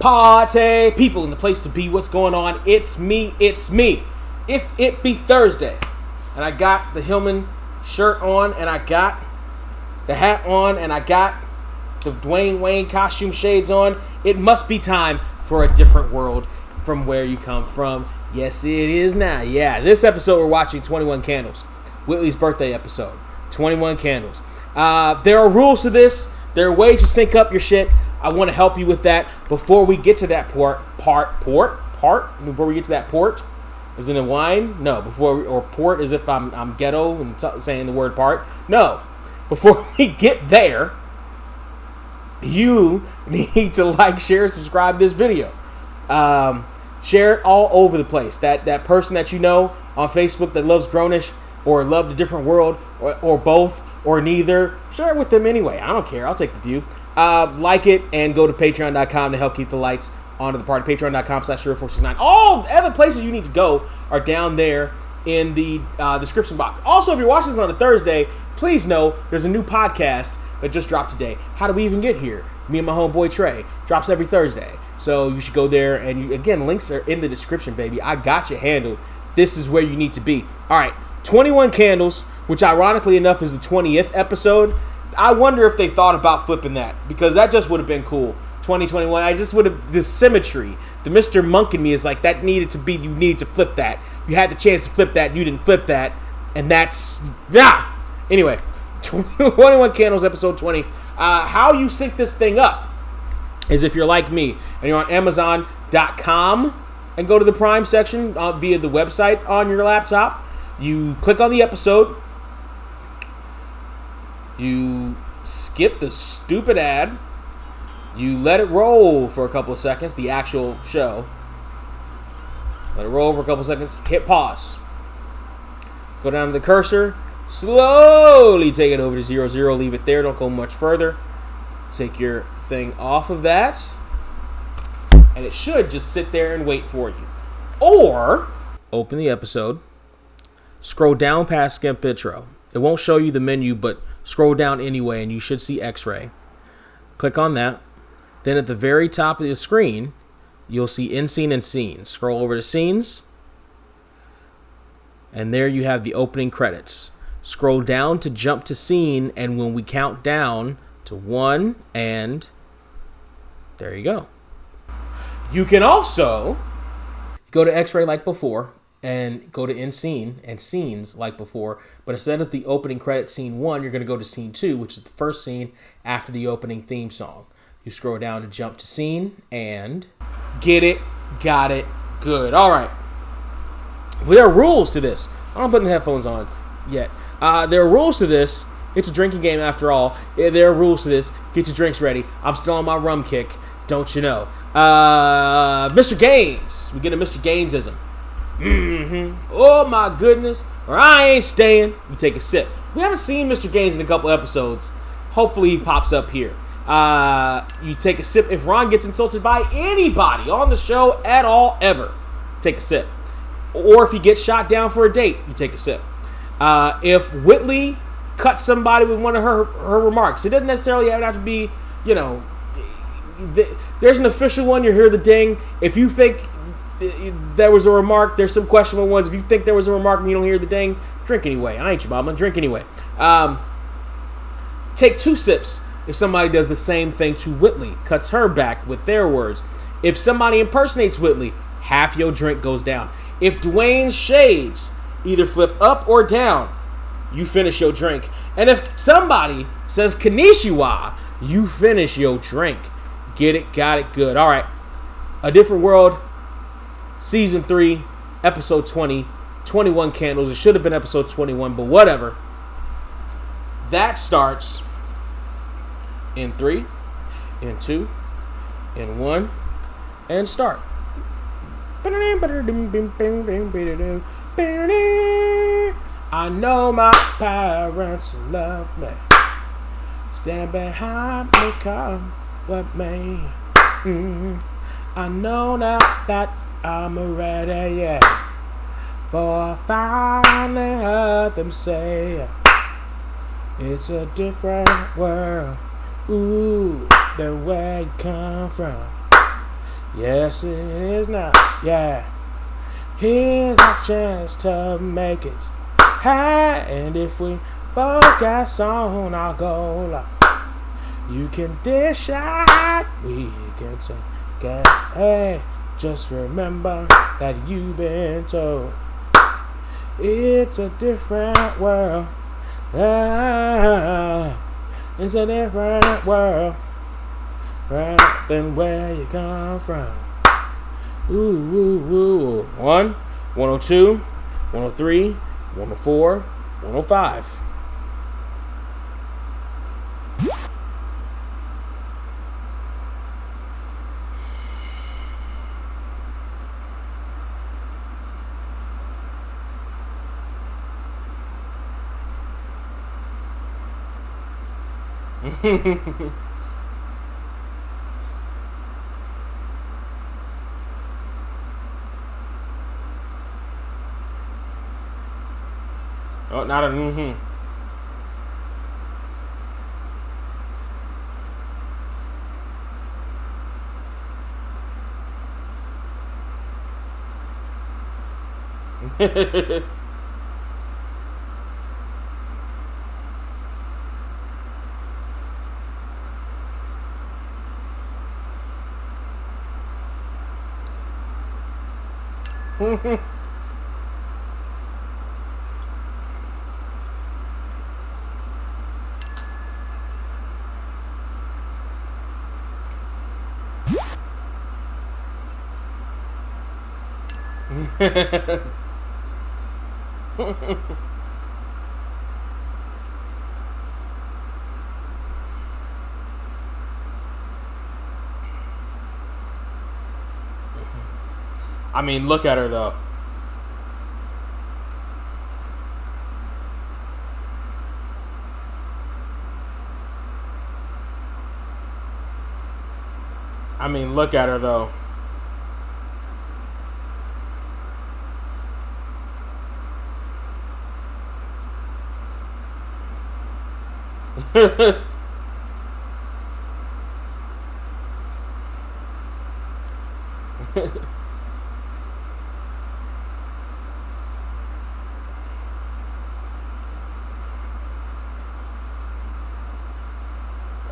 Party people in the place to be. What's going on? It's me. If it be Thursday, and I got the Hillman shirt on, and I got the hat on, and I got the Dwayne Wayne costume shades on, it must be time for a different world from where you come from. Yes, it is now. Yeah, this episode we're watching 21 Candles, Whitley's birthday episode. 21 Candles. There are rules to this. There are ways to sync up your shit. I want to help you with that. Before we get to that port, before we get to that port, is it a wine? No. Port as if I'm ghetto and saying the word part. No. Before we get there, you need to like, share, subscribe this video. Share it all over the place. That person that you know on Facebook that loves Grownish or loved a different world or both or neither, share it with them anyway. I don't care. I'll take the view. Like it and go to patreon.com to help keep the lights on to the party. Patreon.com/0469. All the other places you need to go are down there in the description box. Also, if you're watching this on a Thursday, please know there's a new podcast that just dropped today. How do we even get here? Me and my homeboy Trey drops every Thursday. So you should go there, and again, links are in the description, baby. I got you handled. This is where you need to be. All right, 21 Candles, which ironically enough is the 20th episode. I wonder if they thought about flipping that, because that just would have been cool. 2021, I just would have, the symmetry, the Mr. Monk in me is like, that needed to be, you need to flip that. You had the chance to flip that, and you didn't flip that, and that's, yeah. Anyway, 21 Candles, episode 20. How you sync this thing up is if you're like me, and you're on Amazon.com, and go to the Prime section via the website on your laptop. You click on the episode. You skip the stupid ad. You let it roll for a couple of seconds, the actual show. Let it roll for a couple of seconds. Hit pause. Go down to the cursor. Slowly take it over to 00. Leave it there. Don't go much further. Take your thing off of that. And it should just sit there and wait for you. Or open the episode. Scroll down past skip intro. It won't show you the menu, but scroll down anyway, and you should see X-Ray. Click on that. Then at the very top of the screen, you'll see in scene and scenes. Scroll over to scenes. And there you have the opening credits. Scroll down to jump to scene, and when we count down to 1, and there you go. You can also go to X-Ray like before, and go to in scene and scenes like before, but instead of the opening credit scene 1, you're going to go to scene 2, which is the first scene after the opening theme song. You scroll down to jump to scene and get it, got it, good. All right. Well, there are rules to this. I'm not putting the headphones on yet. There are rules to this. It's a drinking game after all. There are rules to this. Get your drinks ready. I'm still on my rum kick, don't you know? Mr. Gaines. We get a Mr. Gainesism. Oh my goodness. Or I ain't staying. You take a sip. We haven't seen Mr. Gaines in a couple episodes. Hopefully he pops up here. You take a sip. If Ron gets insulted by anybody on the show at all, ever, take a sip. Or if he gets shot down for a date, you take a sip. If Whitley cuts somebody with one of her remarks, it doesn't necessarily have to be, there's an official one, you hear the ding. If you think there was a remark, there's some questionable ones. If you think there was a remark and you don't hear the ding, drink anyway. I ain't your mama, drink anyway. Take 2 sips if somebody does the same thing to Whitley, cuts her back with their words. If somebody impersonates Whitley, half your drink goes down. If Dwayne's shades either flip up or down, you finish your drink. And if somebody says Konnichiwa, you finish your drink. Get it, got it, good. All right. A Different World, Season 3, Episode 20, 21 Candles. It should have been Episode 21, but whatever. That starts in 3, in 2, in 1, and start. I know my parents love me. Stand behind me, come with me. I know now that I'm ready, yeah. For I finally heard them say it's a different world. Ooh, the way you come from. Yes, it is now. Yeah. Here's our chance to make it high. And if we focus on our goal, you can dish out, we can take it. Hey, just remember that you've been told it's a different world. Ah, it's a different world than where you come from. Ooh, ooh, ooh. 102, 103, 104, 105. Oh, not a mm-hmm. I mean, look at her though. I mean, look at her though.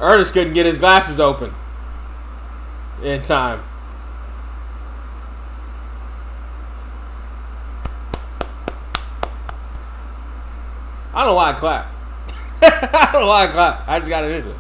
Ernest couldn't get his glasses open in time. I don't know why I clap. I don't know why I clap. I just got it into it.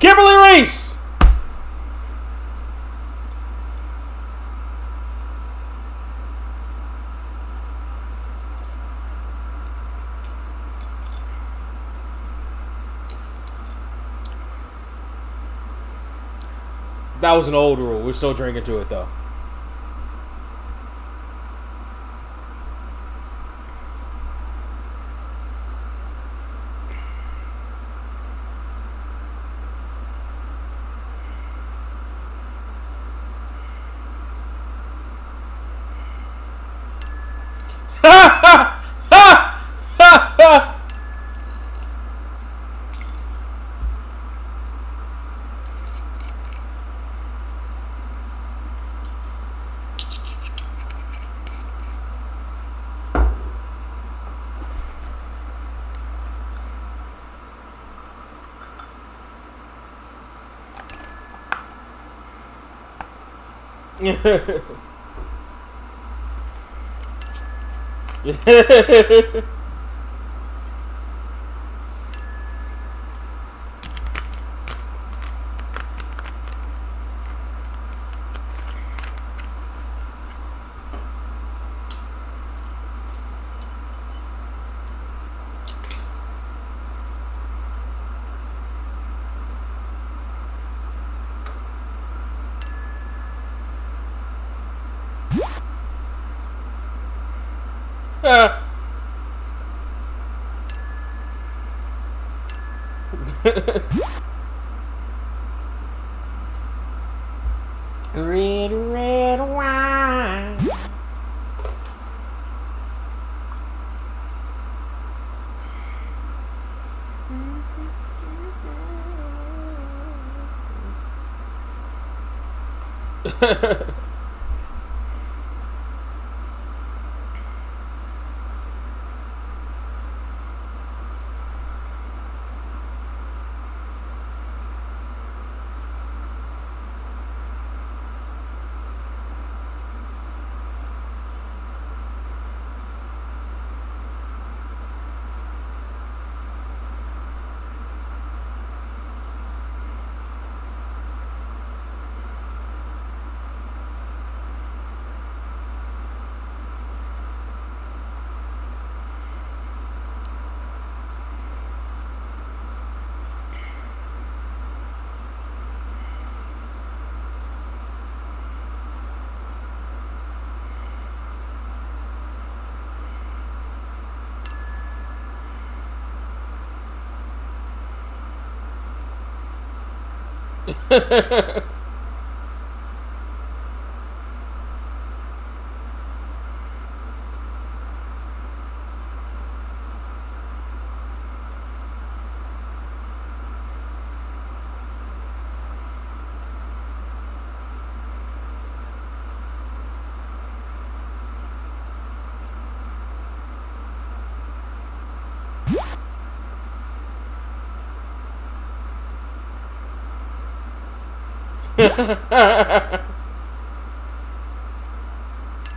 Kimberly Reese. That was an old rule. We're still drinking to it though. Red, red wine.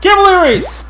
Cavalieries!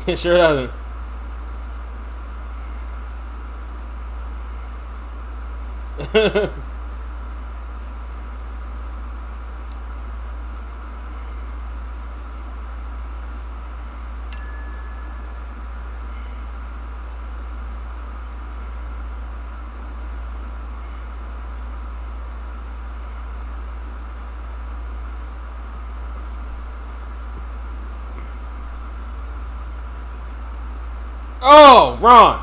It sure doesn't. Oh, Ron.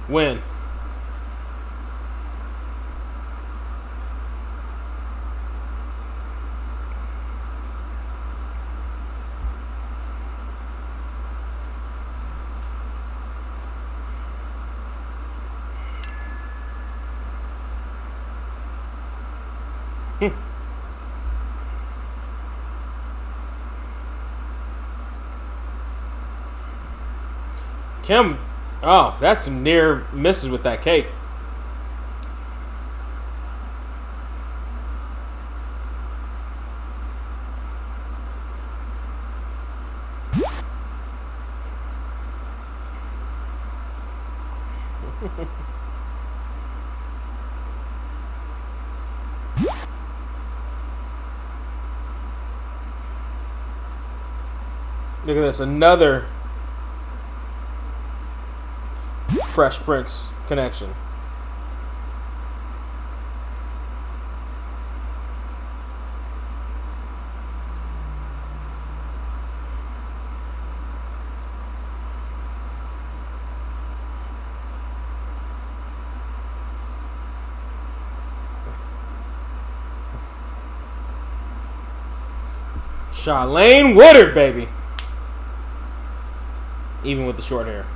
Win. Kim, oh, that's some near misses with that cake. Look at this, another Fresh Prince connection. Charlene Woodard, baby. Even with the short hair.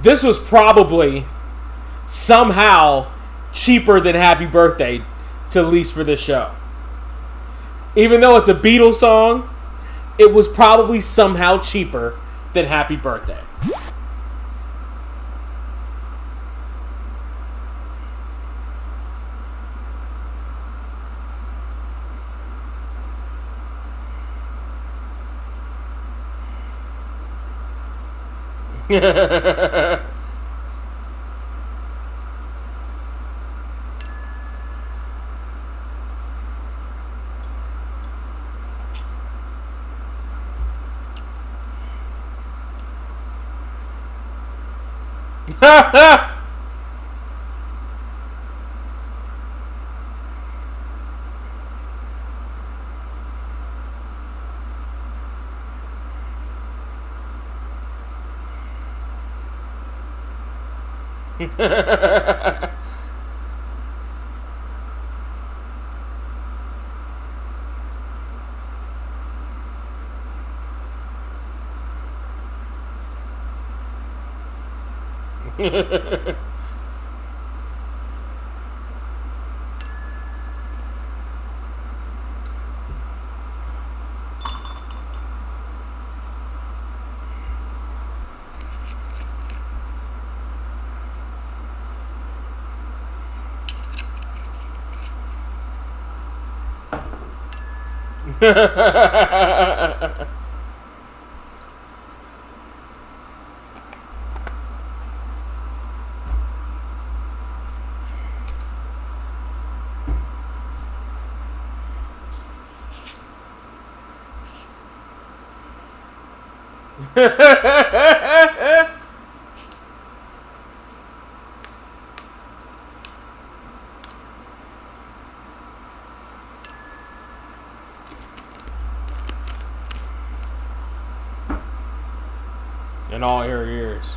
This was probably somehow cheaper than Happy Birthday to release for this show. Even though it's a Beatles song, it was probably somehow cheaper than Happy Birthday. In all her ears.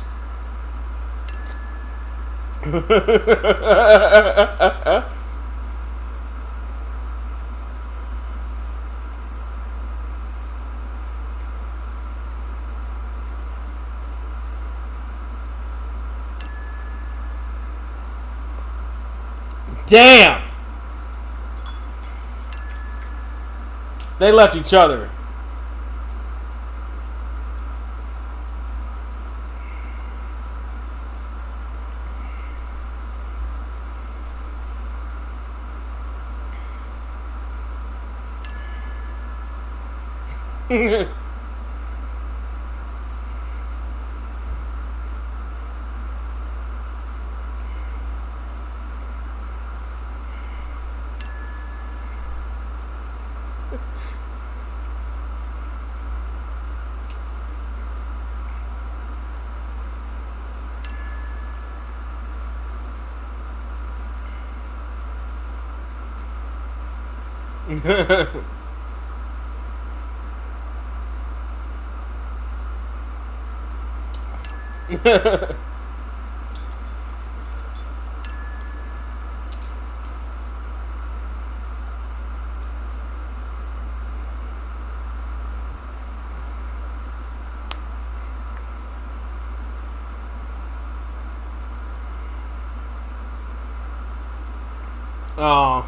Damn! They left each other. Oh.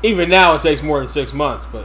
Even now, it takes more than 6 months, but.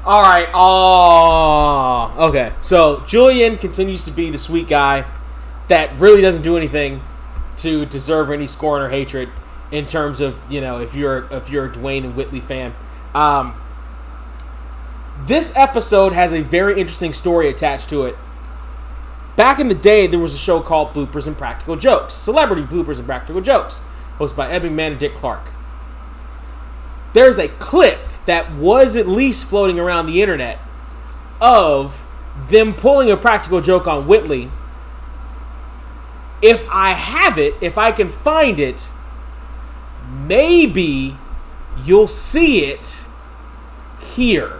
All right. Oh, okay. So Julian continues to be the sweet guy that really doesn't do anything to deserve any scorn or hatred in terms of, if you're a Dwayne and Whitley fan. This episode has a very interesting story attached to it. Back in the day, there was a show called Bloopers and Practical Jokes, Celebrity Bloopers and Practical Jokes, hosted by Ed McMahon and Dick Clark. There's a clip that was at least floating around the internet of them pulling a practical joke on Whitley. If I have it, if I can find it, maybe you'll see it here.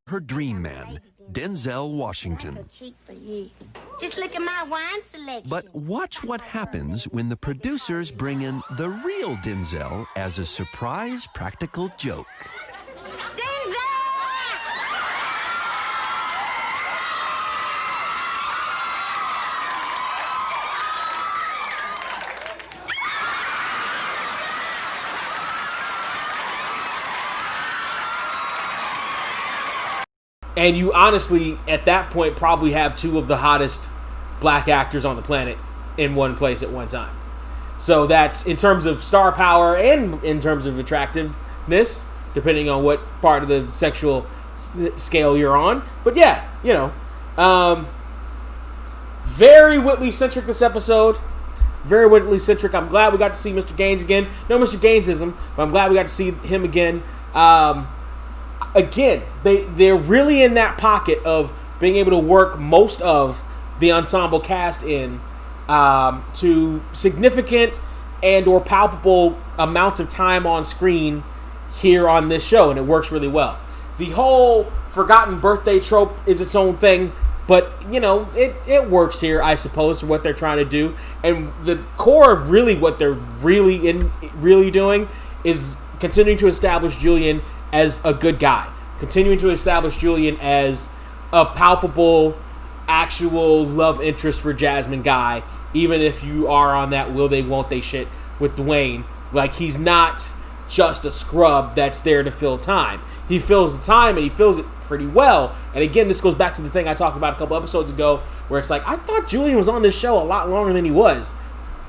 Her dream man, Denzel Washington. Just look at my wine selection. But watch what happens when the producers bring in the real Denzel as a surprise practical joke. Denzel! And you honestly, at that point, probably have two of the hottest black actors on the planet in one place at one time. So that's in terms of star power and in terms of attractiveness, depending on what part of the sexual scale you're on. But yeah, very Whitley-centric this episode. Very Whitley-centric. I'm glad we got to see Mr. Gaines again. No Mr. Gainesism, but I'm glad we got to see him again. Again, they're really in that pocket of being able to work most of the ensemble cast in to significant and or palpable amounts of time on screen here on this show, and it works really well. The whole forgotten birthday trope is its own thing, but it works here, I suppose, for what they're trying to do. And the core of really what they're really doing is continuing to establish Julian as a good guy, continuing to establish Julian as a palpable, actual love interest for Jasmine guy, even if you are on that will they, won't they shit with Dwayne. Like, he's not just a scrub that's there to fill time. He fills the time, and he fills it pretty well. And again, this goes back to the thing I talked about a couple episodes ago, where it's like, I thought Julian was on this show a lot longer than he was.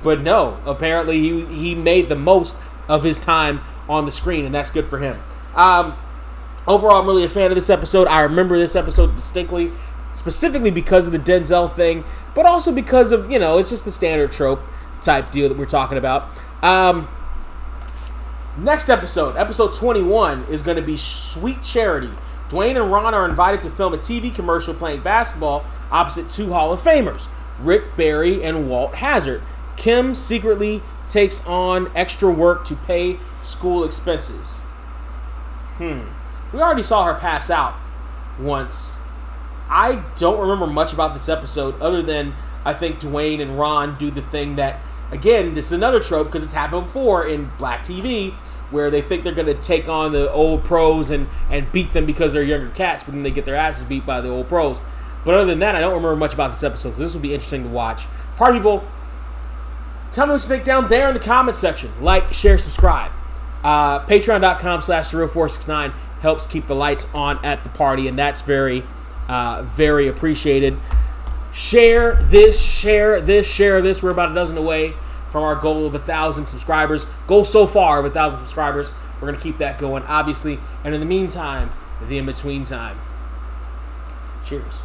But no, apparently he made the most of his time on the screen, and that's good for him. Overall, I'm really a fan of this episode. I remember this episode distinctly, specifically because of the Denzel thing, but also because of, it's just the standard trope type deal that we're talking about. Next episode 21, is going to be Sweet Charity. Dwayne and Ron are invited to film a TV commercial playing basketball opposite two Hall of Famers, Rick Barry and Walt Hazzard. Kim secretly takes on extra work to pay school expenses. We already saw her pass out once. I don't remember much about this episode other than I think Dwayne and Ron do the thing that, again, this is another trope because it's happened before in black TV, where they think they're going to take on the old pros and beat them because they're younger cats, but then they get their asses beat by the old pros. But other than that, I don't remember much about this episode, so this will be interesting to watch. Party people, tell me what you think down there in the comment section. Like, share, subscribe. Patreon.com/Surreal469 helps keep the lights on at the party, and that's very, very appreciated. Share this. We're about a dozen away from our goal of 1,000 subscribers. Goal so far of 1,000 subscribers. We're going to keep that going, obviously. And in the meantime, the in-between time. Cheers.